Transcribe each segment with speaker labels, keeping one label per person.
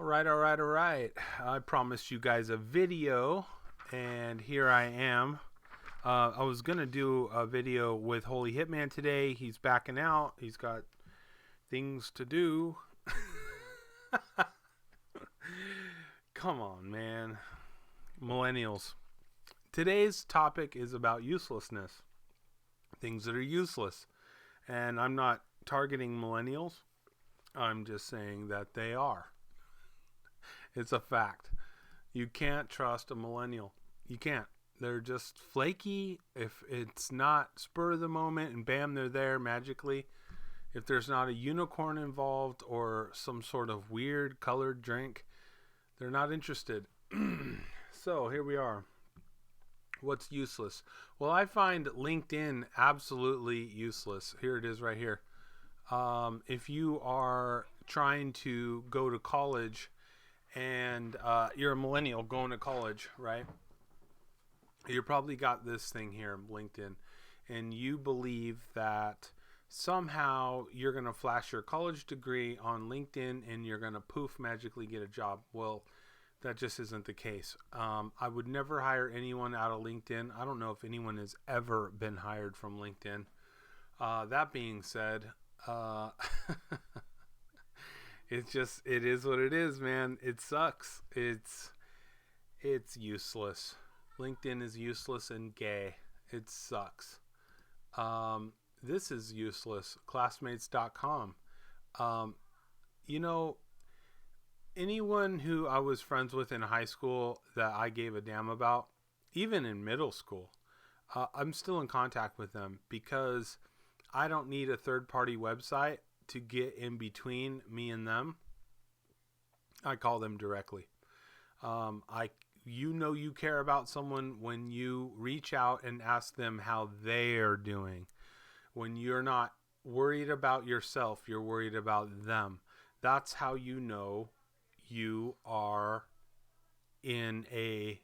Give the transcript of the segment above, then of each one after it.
Speaker 1: All right. I promised you guys a video, and here I am. I was going to do a video with Holy Hitman today. He's backing out. He's got things to do. Come on, man. Millennials. Today's topic is about uselessness. Things that are useless. And I'm not targeting millennials. I'm just saying that they are. It's a fact. You can't trust a millennial. You can't. They're just flaky. If it's not spur of the moment and bam, they're there magically. If there's not a unicorn involved or some sort of weird colored drink, they're not interested. So here we are. What's useless? Well, I find LinkedIn absolutely useless. Here it is right here. If you are trying to go to college and you're a millennial going to college, right? You probably got this thing here, LinkedIn, and you believe that somehow you're going to flash your college degree on LinkedIn and you're going to poof magically get a job. Well, that just isn't the case. I would never hire anyone out of LinkedIn. I don't know if anyone has ever been hired from LinkedIn. That being said, it is what it is, man. It sucks. It's useless. LinkedIn is useless and gay. It sucks. This is useless. Classmates.com. Anyone who I was friends with in high school that I gave a damn about, even in middle school, I'm still in contact with them because I don't need a third-party website to get in between me and them. I call them directly. You care about someone when you reach out and ask them how they are doing. When you're not worried about yourself, you're worried about them. That's how you know you are in a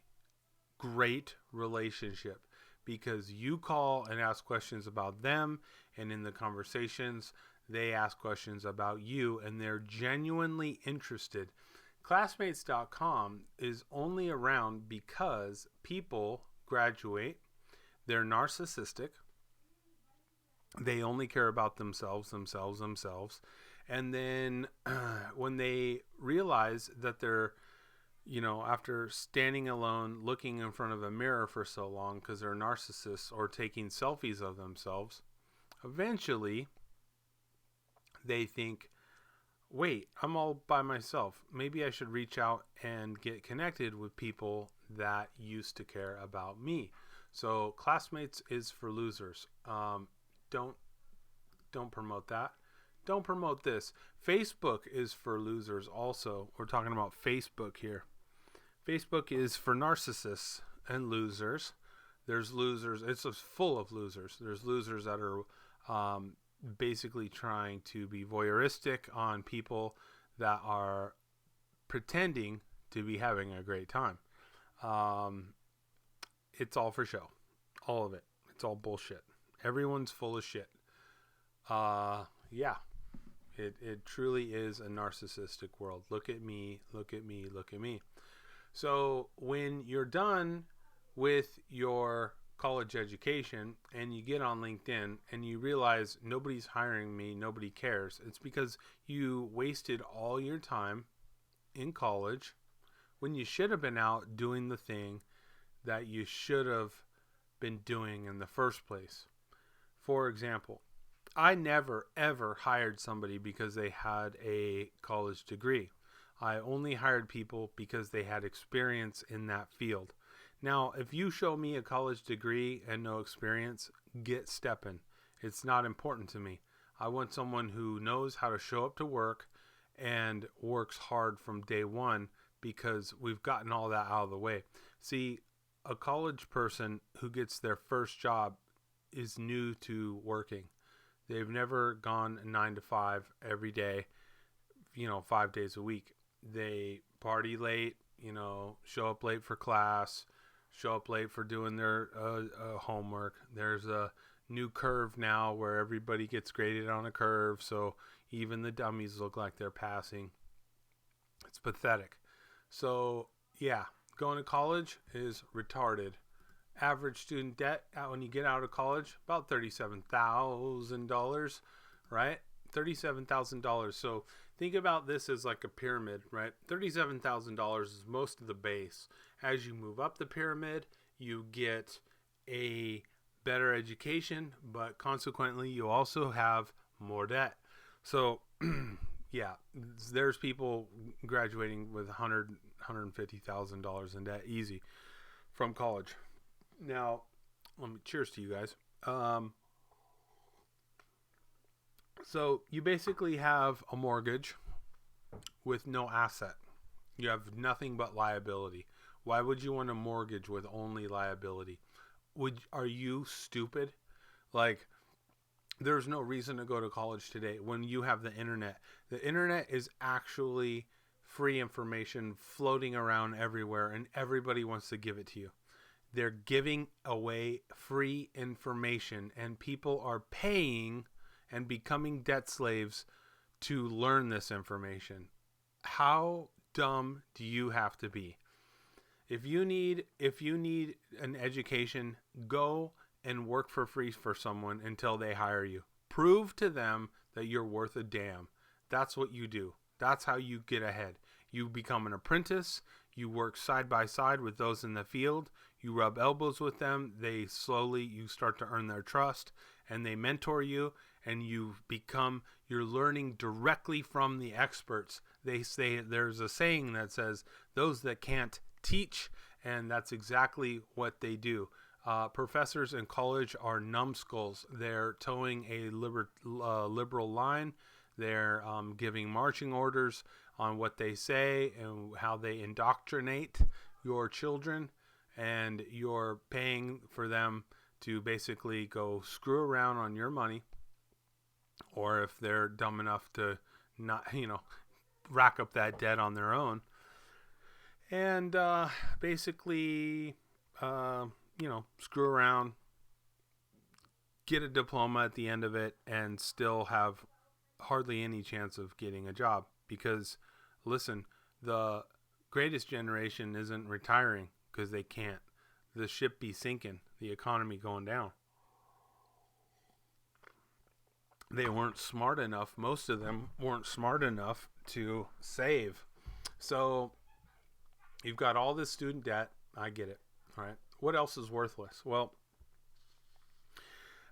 Speaker 1: great relationship, because you call and ask questions about them, and in the conversations they ask questions about you, and they're genuinely interested. Classmates.com is only around because people graduate, they're narcissistic, they only care about themselves. And then when they realize that they're, after standing alone, looking in front of a mirror for so long because they're narcissists, or taking selfies of themselves, eventually they think, wait, I'm all by myself. Maybe I should reach out and get connected with people that used to care about me. So Classmates is for losers. Don't promote that. Don't promote this. Facebook is for losers also. We're talking about Facebook here. Facebook is for narcissists and losers. There's losers. It's full of losers. There's losers that are basically trying to be voyeuristic on people that are pretending to be having a great time. It's all for show. All of it. It's all bullshit. Everyone's full of shit. Yeah. It truly is a narcissistic world. Look at me, look at me, look at me. So when you're done with your college education and you get on LinkedIn and you realize nobody's hiring me, nobody cares, it's because you wasted all your time in college when you should have been out doing the thing that you should have been doing in the first place. For example, I never ever hired somebody because they had a college degree. I only hired people because they had experience in that field. Now, if you show me a college degree and no experience, get stepping. It's not important to me. I want someone who knows how to show up to work and works hard from day one, because we've gotten all that out of the way. See, a college person who gets their first job is new to working. They've never gone 9 to 5 every day, 5 days a week. They party late, show up late for class, show up late for doing their homework. There's a new curve now where everybody gets graded on a curve, so even the dummies look like they're passing. It's pathetic. So, yeah, going to college is retarded. Average student debt when you get out of college, about $37,000, right? $37,000. So think about this as like a pyramid, right? $37,000 is most of the base. As you move up the pyramid, you get a better education, but consequently, you also have more debt. So, yeah, there's people graduating with $150,000 in debt easy from college. Now, cheers to you guys. So you basically have a mortgage with no asset. You have nothing but liability. Why would you want a mortgage with only liability? Are you stupid? Like, there's no reason to go to college today when you have the internet. The internet is actually free information floating around everywhere, and everybody wants to give it to you. They're giving away free information, and people are paying and becoming debt slaves to learn this information. How dumb do you have to be? If you need an education, go and work for free for someone until they hire you. Prove to them that you're worth a damn. That's what you do. That's how you get ahead. You become an apprentice. You work side by side with those in the field. You rub elbows with them. You start to earn their trust, and they mentor you, and you're learning directly from the experts. They say, there's a saying that says, those that can't teach, and that's exactly what they do. Professors in college are numbskulls. They're towing a liberal line. They're giving marching orders on what they say and how they indoctrinate your children, and you're paying for them to basically go screw around on your money, or if they're dumb enough to not, rack up that debt on their own, and basically, screw around, get a diploma at the end of it, and still have hardly any chance of getting a job. Because, listen, the greatest generation isn't retiring because they can't. The ship be sinking, the economy going down. They weren't smart enough. Most of them weren't smart enough to save. So you've got all this student debt. I get it. All right. What else is worthless? Well,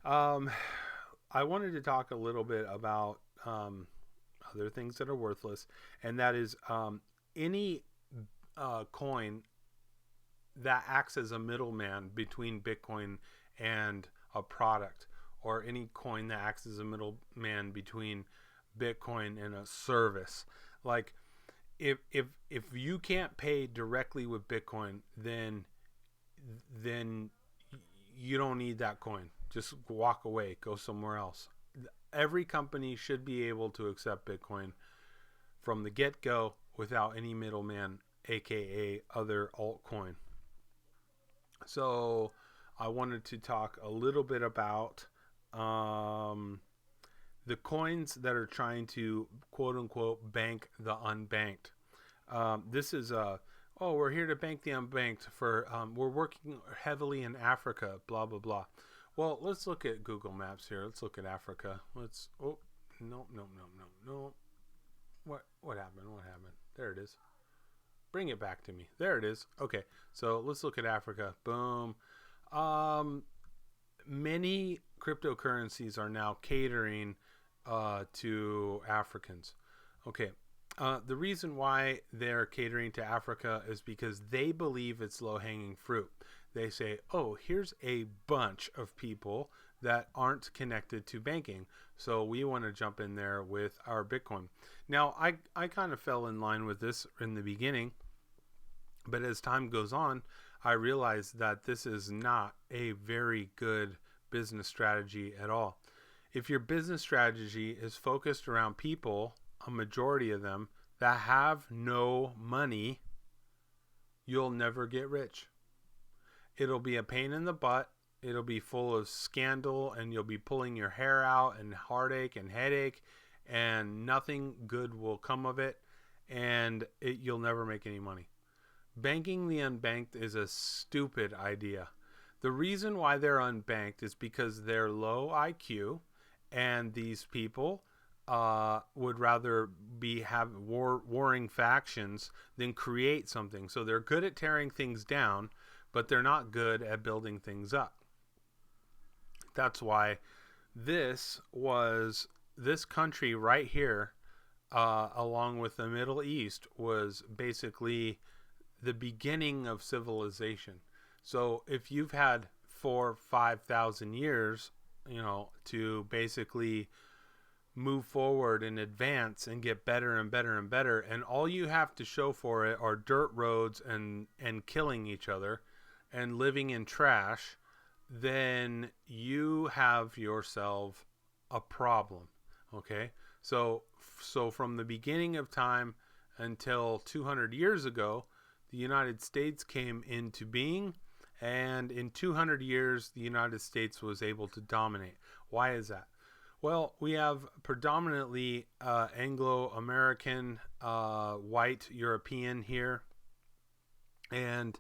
Speaker 1: I wanted to talk a little bit about other things that are worthless, and that is any coin that acts as a middleman between Bitcoin and a product, or any coin that acts as a middleman between Bitcoin and a service. Like, if you can't pay directly with Bitcoin, then you don't need that coin. Just walk away, go somewhere else. Every company should be able to accept Bitcoin from the get-go without any middleman, aka other altcoin. So I wanted to talk a little bit about the coins that are trying to quote-unquote bank the unbanked. This is we're here to bank the unbanked for we're working heavily in Africa, blah blah blah. Well, let's look at Google Maps here. Let's look at Africa. No. What happened? There it is. Bring it back to me. There it is. Okay, so let's look at Africa. Boom. Many cryptocurrencies are now catering to Africans. Okay. The reason why they're catering to Africa is because they believe it's low-hanging fruit. They say, oh, here's a bunch of people that aren't connected to banking, so we want to jump in there with our Bitcoin. Now, I kind of fell in line with this in the beginning, but as time goes on, I realized that this is not a very good business strategy at all. If your business strategy is focused around people, a majority of them, that have no money, you'll never get rich. It'll be a pain in the butt. It'll be full of scandal, and you'll be pulling your hair out and heartache and headache, and nothing good will come of it. and you'll never make any money. Banking the unbanked is a stupid idea. The reason why they're unbanked is because they're low IQ, and these people would rather have warring factions than create something. So they're good at tearing things down, but they're not good at building things up. That's why this country right here, along with the Middle East, was basically the beginning of civilization. So if you've had 4,000-5,000 years, to basically move forward and advance and get better and better and better, and all you have to show for it are dirt roads and killing each other and living in trash, then you have yourself a problem. Okay, so from the beginning of time until 200 years ago, the United States came into being, and in 200 years the United States was able to dominate. Why is that? Well, we have predominantly Anglo-American, white European here, and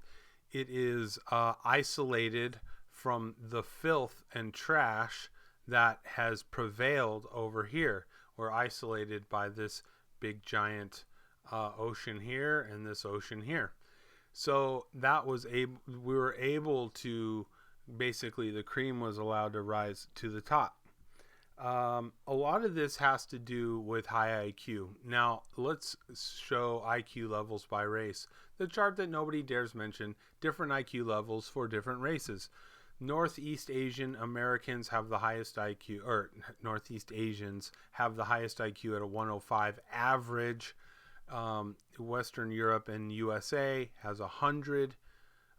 Speaker 1: it is isolated from the filth and trash that has prevailed over here. We're isolated by this big giant ocean here and this ocean here. So we were able to, basically the cream was allowed to rise to the top. A lot of this has to do with high IQ. Now let's show IQ levels by race. The chart that nobody dares mention, different IQ levels for different races. Northeast Asian Americans have the highest IQ, or Northeast Asians have the highest IQ at a 105 average. Western Europe and USA has 100.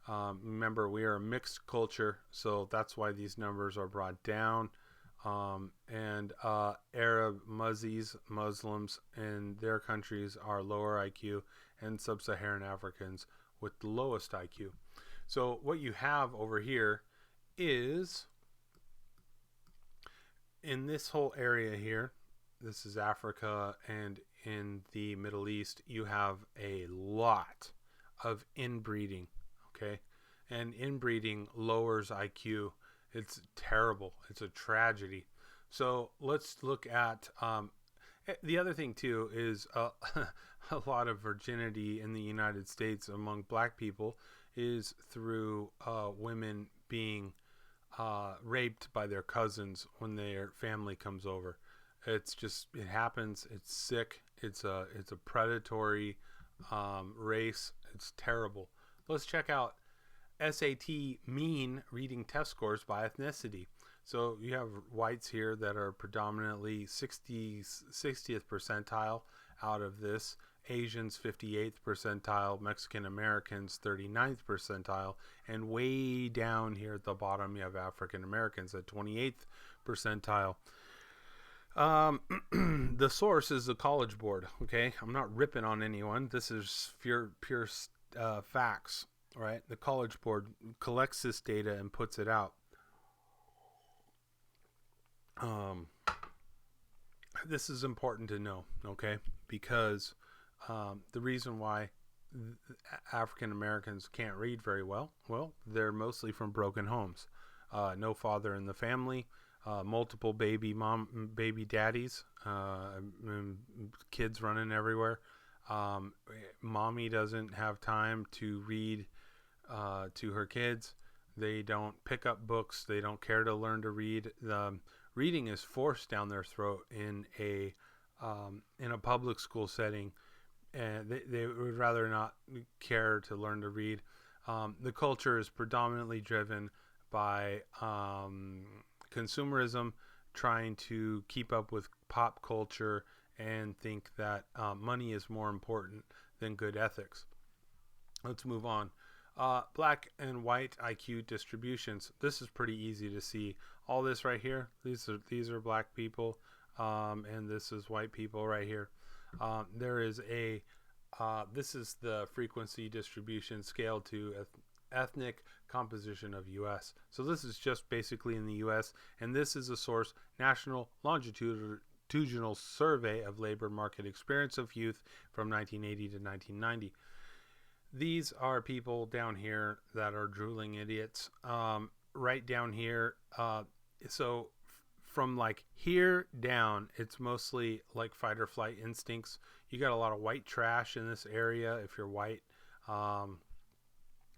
Speaker 1: Remember, we are a mixed culture, so that's why these numbers are brought down. And Arab Muslims in their countries are lower IQ, and sub-Saharan Africans with the lowest IQ. So what you have over here is, in this whole area here, this is Africa, and in the Middle East, you have a lot of inbreeding, okay? And inbreeding lowers IQ. It's terrible. It's a tragedy. So let's look at the other thing too is a lot of virginity in the United States among black people is through women being raped by their cousins when their family comes over. It happens. It's sick. It's a predatory race. It's terrible. Let's check out SAT mean reading test scores by ethnicity. So you have whites here that are predominantly 60th percentile out of this, Asians 58th percentile, Mexican Americans 39th percentile, and way down here at the bottom you have African Americans at 28th percentile. The source is the College Board. Okay, I'm not ripping on anyone. This is pure facts. Right, the College Board collects this data and puts it out. This is important to know, okay? Because the reason why African Americans can't read very well, they're mostly from broken homes. No father in the family, multiple baby daddies, kids running everywhere. Mommy doesn't have time to read to her kids. They don't pick up books. They don't care to learn to read. Reading is forced down their throat in a public school setting, and they would rather not care to learn to read. The culture is predominantly driven by consumerism, trying to keep up with pop culture, and think that money is more important than good ethics. Let's move on. Black and white IQ distributions. This is pretty easy to see. All this right here, these are black people, and this is white people right here. This is the frequency distribution scale to ethnic composition of U.S. So this is just basically in the U.S., and this is a source, National Longitudinal Longitudinal Survey of Labor Market Experience of Youth from 1980 to 1990. These are people down here that are drooling idiots. Right down here, so from like here down, it's mostly like fight or flight instincts. You got a lot of white trash in this area. If you're white,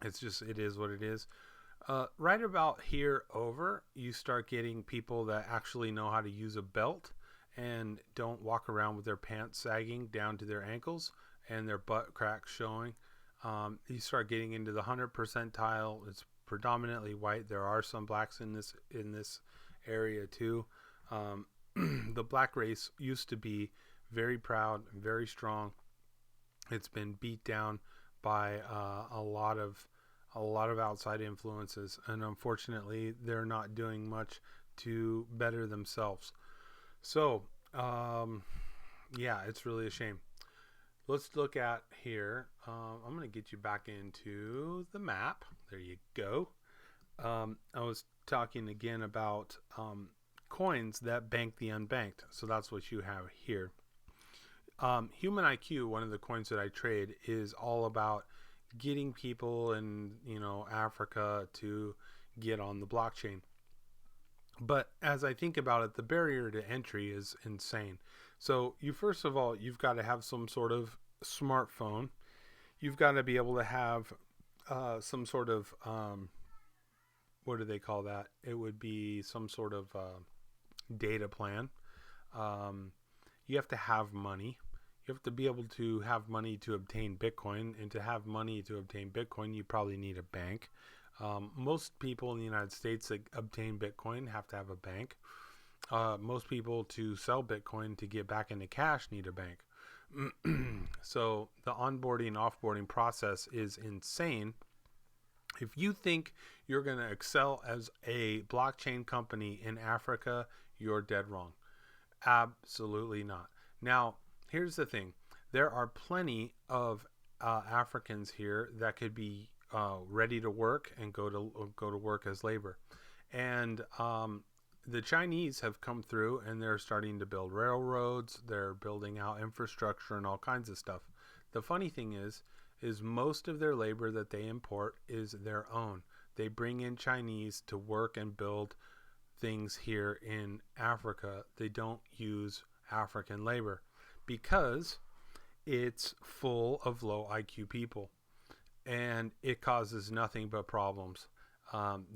Speaker 1: it's just, it is what it is. Right about here over, you start getting people that actually know how to use a belt and don't walk around with their pants sagging down to their ankles and their butt cracks showing. You start getting into the 100 percentile. It's predominantly white. There are some blacks in this area too. The black race used to be very proud, very strong. It's been beat down by a lot of outside influences, and unfortunately they're not doing much to better themselves. So yeah, it's really a shame. Let's look at here. I'm going to get you back into the map. There you go. I was talking again about coins that bank the unbanked. So that's what you have here. Human IQ, one of the coins that I trade, is all about getting people in, Africa to get on the blockchain. But as I think about it, the barrier to entry is insane. So first of all, you've got to have some sort of smartphone. You've got to be able to have some sort of, what do they call that? It would be some sort of data plan. You have to have money. You have to be able to have money to obtain Bitcoin. And to have money to obtain Bitcoin, you probably need a bank. Most people in the United States that obtain Bitcoin have to have a bank. Most people to sell Bitcoin to get back into cash need a bank. So the onboarding, offboarding process is insane. If you think you're going to excel as a blockchain company in Africa, you're dead wrong. Absolutely not. Now, here's the thing. There are plenty of Africans here that could be ready to work and go to work as labor. And the Chinese have come through and they're starting to build railroads. They're building out infrastructure and all kinds of stuff. The funny thing is most of their labor that they import is their own. They bring in Chinese to work and build things here in Africa. They don't use African labor because it's full of low IQ people and it causes nothing but problems.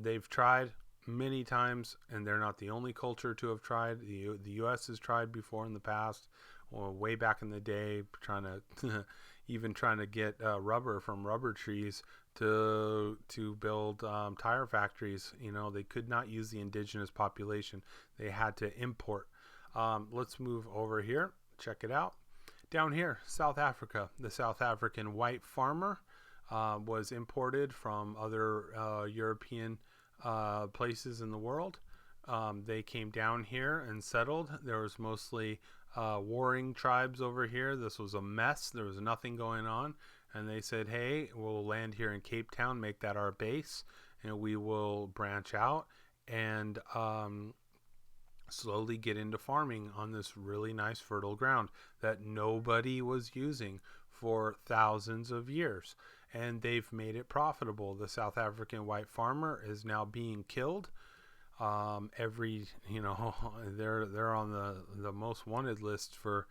Speaker 1: They've tried many times, and they're not the only culture to have tried. The U.S. has tried before in the past, or way back in the day, trying to get rubber from rubber trees to build tire factories. They could not use the indigenous population. They had to import. Let's move over here. Check it out. Down here, South Africa. The South African white farmer was imported from other European places in the world. They came down here and settled. There was mostly warring tribes over here. This was a mess. There was nothing going on. And they said, hey, we'll land here in Cape Town, make that our base, and we will branch out and slowly get into farming on this really nice fertile ground that nobody was using for thousands of years. And they've made it profitable. The South African white farmer is now being killed. They're on the most wanted list for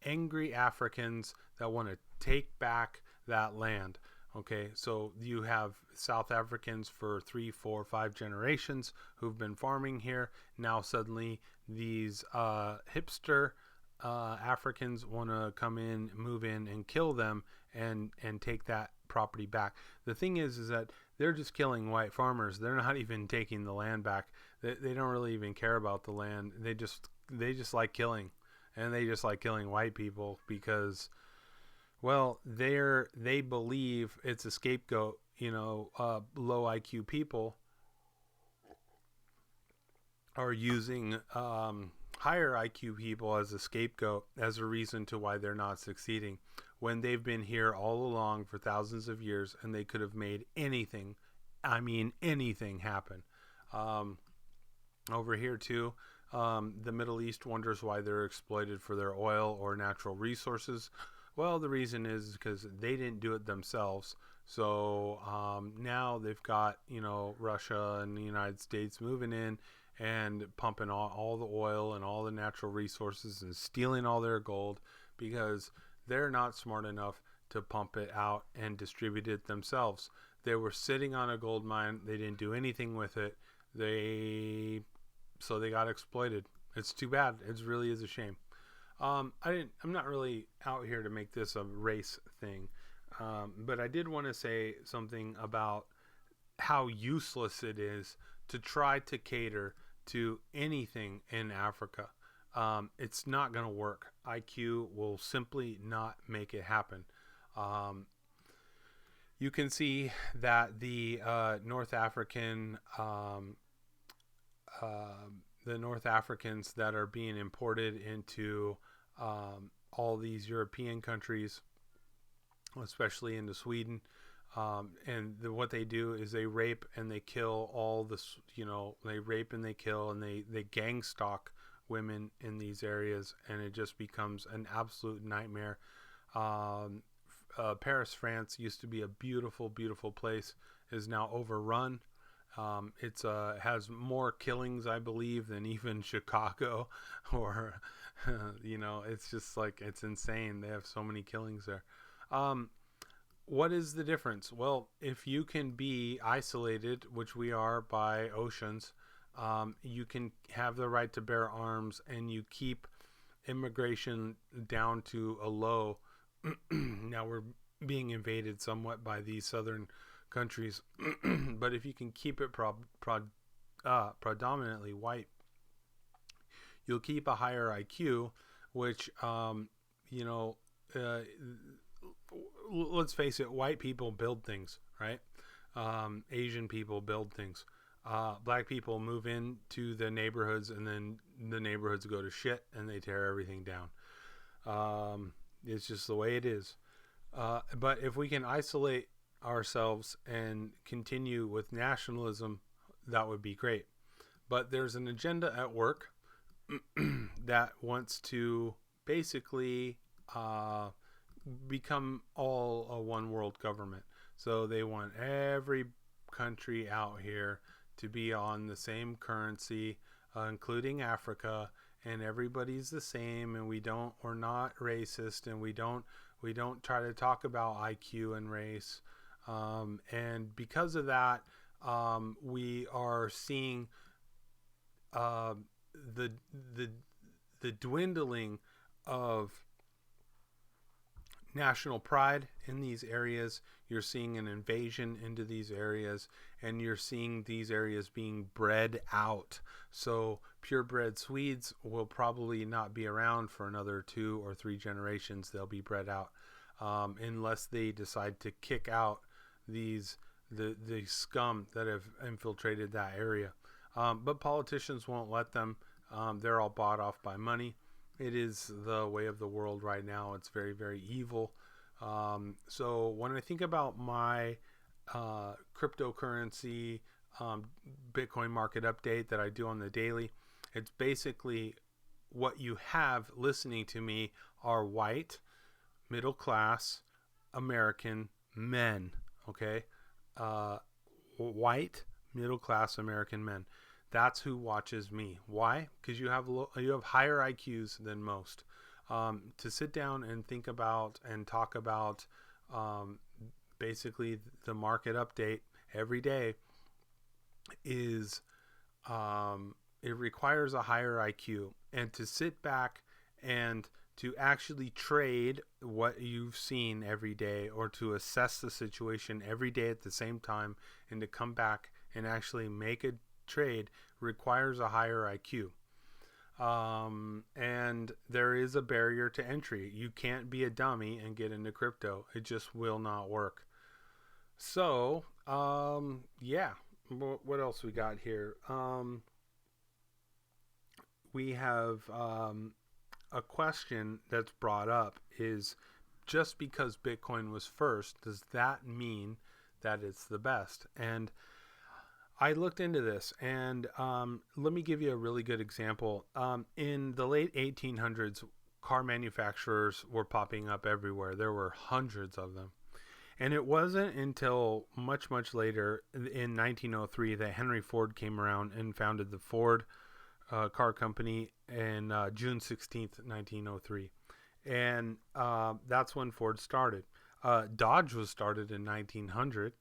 Speaker 1: angry Africans that want to take back that land. Okay, so you have South Africans for 3, 4, 5 generations who've been farming here. Now suddenly these hipster Africans want to come in, move in, and kill them and take that property back. The thing is that they're just killing white farmers. They're not even taking the land back. They don't really even care about the land. They just like killing, and they just like killing white people because, well, they believe it's a scapegoat. Low IQ people are using higher IQ people as a scapegoat, as a reason to why they're not succeeding, when they've been here all along for thousands of years and they could have made anything happen. Over here too, The Middle East wonders why they're exploited for their oil or natural resources. Well, the reason is because they didn't do it themselves. So now they've got, Russia and the United States moving in and pumping all the oil and all the natural resources and stealing all their gold because they're not smart enough to pump it out and distribute it themselves. They were sitting on a gold mine. They didn't do anything with it. So they got exploited. It's too bad. It really is a shame. I'm not really out here to make this a race thing, but I did want to say something about how useless it is to try to cater to anything in Africa. It's not going to work. IQ will simply not make it happen. You can see that the North Africans that are being imported into all these European countries, especially into Sweden, what they do is they rape and they kill all this, they rape and they kill and they gang stalk women in these areas, and it just becomes an absolute nightmare. Paris, France used to be a beautiful, beautiful place, is now overrun. It's has more killings, I believe, than even Chicago, or it's just like, it's insane. They have so many killings there. What is the difference? Well, if you can be isolated, which we are by oceans, you can have the right to bear arms, and you keep immigration down to a low. Now we're being invaded somewhat by these southern countries, but if you can keep it predominantly white, you'll keep a higher IQ, which let's face it, white people build things, right? Asian people build things. Black people move into the neighborhoods, and then the neighborhoods go to shit and they tear everything down. It's just the way it is. But if we can isolate ourselves and continue with nationalism, that would be great. But there's an agenda at work that wants to basically become all a one world government. So they want every country out here to be on the same currency, including Africa, and everybody's the same, and we're not racist, and we don't try to talk about IQ and race, and because of that, we are seeing the dwindling of national pride in these areas. You're seeing an invasion into these areas, and you're seeing these areas being bred out. So purebred Swedes will probably not be around for another 2 or 3 generations. They'll be bred out, unless they decide to kick out the scum that have infiltrated that area. But politicians won't let them. They're all bought off by money. It is the way of the world right now. It's very, very evil. So when I think about my cryptocurrency Bitcoin market update that I do on the daily, it's basically what you have listening to me are white, middle class American men. Okay, white, middle class American men. That's who watches me. Why? Because you have higher IQs than most. To sit down and think about and talk about basically the market update every day is it requires a higher IQ. And to sit back and to actually trade what you've seen every day, or to assess the situation every day at the same time, and to come back and actually make a trade, requires a higher IQ. And there is a barrier to entry. You can't be a dummy and get into crypto. It just will not work. So, yeah. What else we got here? We have a question that's brought up is, just because Bitcoin was first, does that mean that it's the best? And I looked into this, and let me give you a really good example. In the late 1800s, car manufacturers were popping up everywhere. There were hundreds of them. And it wasn't until much, much later in 1903 that Henry Ford came around and founded the Ford car company in June 16th, 1903. And that's when Ford started. Dodge was started in 1900,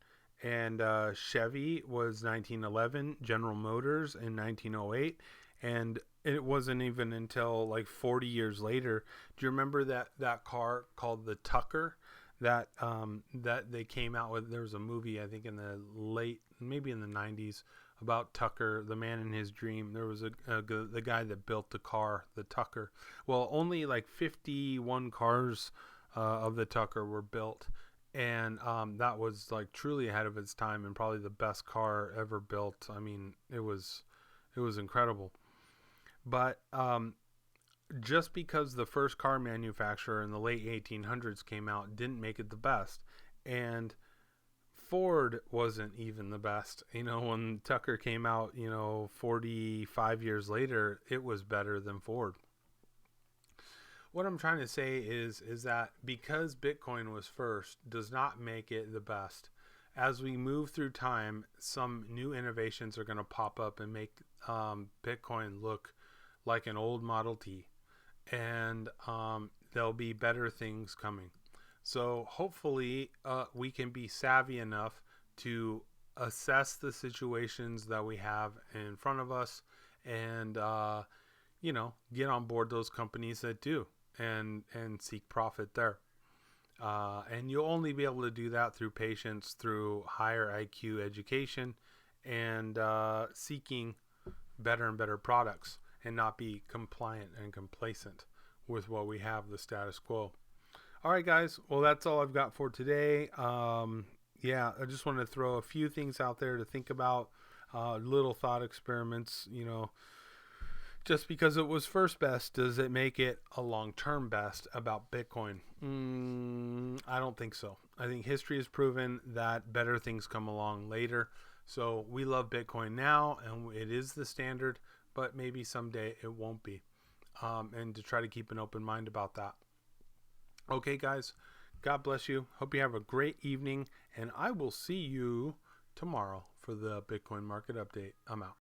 Speaker 1: and Chevy was 1911, General Motors in 1908, and it wasn't even until like 40 years later. Do you remember that car called the Tucker that they came out with? There was a movie, I think in the maybe in the 90s, about Tucker, the man in his dream. There was the guy that built the car, the Tucker. Well, only like 51 cars of the Tucker were built, and that was like truly ahead of its time and probably the best car ever built. I mean, it was incredible. But just because the first car manufacturer in the late 1800s came out didn't make it the best, and Ford wasn't even the best. When Tucker came out, 45 years later, it was better than Ford. What I'm trying to say is that because Bitcoin was first does not make it the best. As we move through time, some new innovations are going to pop up and make Bitcoin look like an old Model T. And there'll be better things coming. So hopefully we can be savvy enough to assess the situations that we have in front of us and, get on board those companies that do and seek profit there. And you'll only be able to do that through patience, through higher IQ education, and seeking better and better products, and not be compliant and complacent with what we have, the status quo. All right, guys. Well, that's all I've got for today. I just wanted to throw a few things out there to think about, little thought experiments. Just because it was first best, does it make it a long-term best about Bitcoin? I don't think so. I think history has proven that better things come along later. So we love Bitcoin now, and it is the standard, but maybe someday it won't be. And to try to keep an open mind about that. Okay, guys, God bless you. Hope you have a great evening, and I will see you tomorrow for the Bitcoin market update. I'm out.